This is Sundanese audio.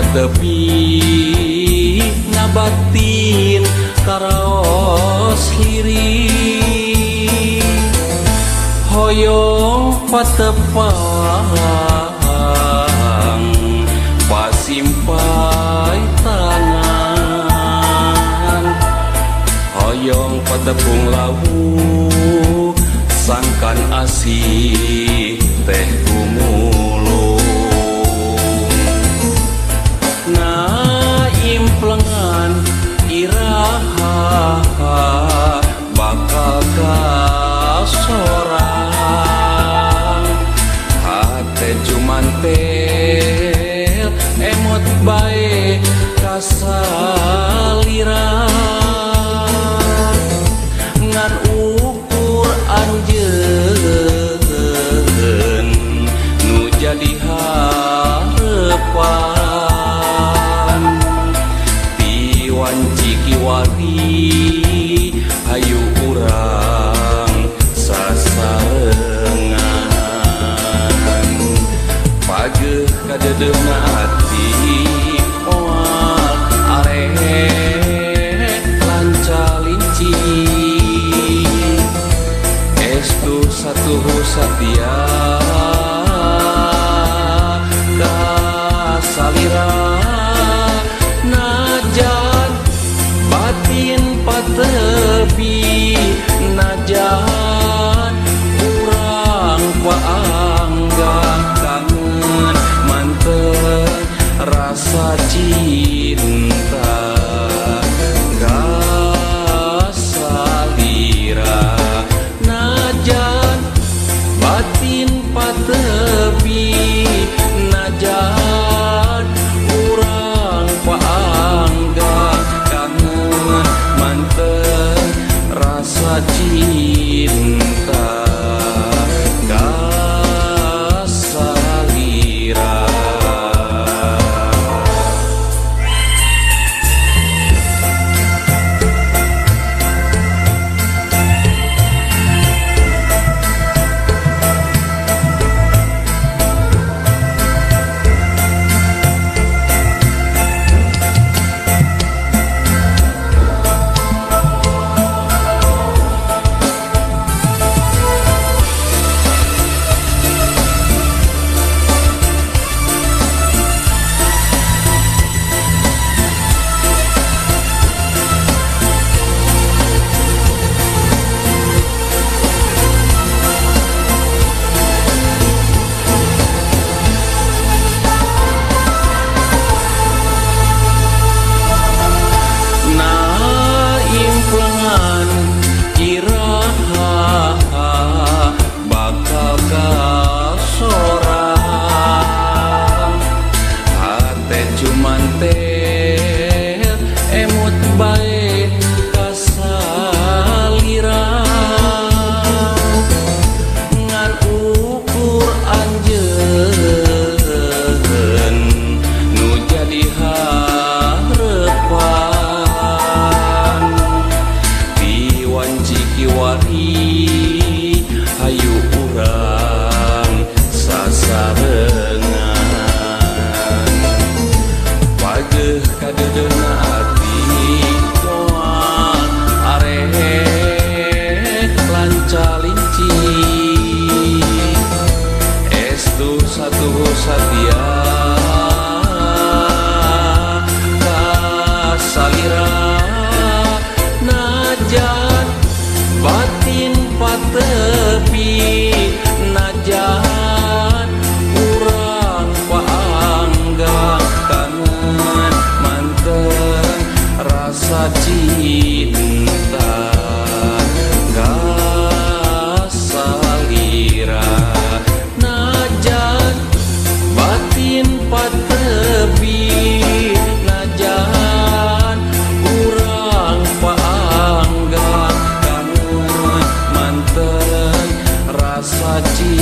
patepi ngabatin karaos hiri hoyong patepang pasimpai tangan hoyong patepung lawu sangkan asih teh kumulung implengan iraha bakal kasorang hate cuman tel emot bae kasalira ngan ukur anjeun nu jadi harepan wanci kiwari hayu urang sasarengan pageuh kadedeuna ati moal arek lancalinci estu satuhu satia kasalira najan batin patepi najan urang paanggah kangen manten rasa cinta kasalira najan batin patepi najan urang paanggah kangen manten rasa cinta kasalira. Hayu urang sasarengan pageuh kadedeuna ati moal arek lancalinci estu satuhu satia kasalira najan batin patepi najan urang paanggah kangen manten rasa cinta kasalira najan batin patepi najan urang paanggah rasa cinta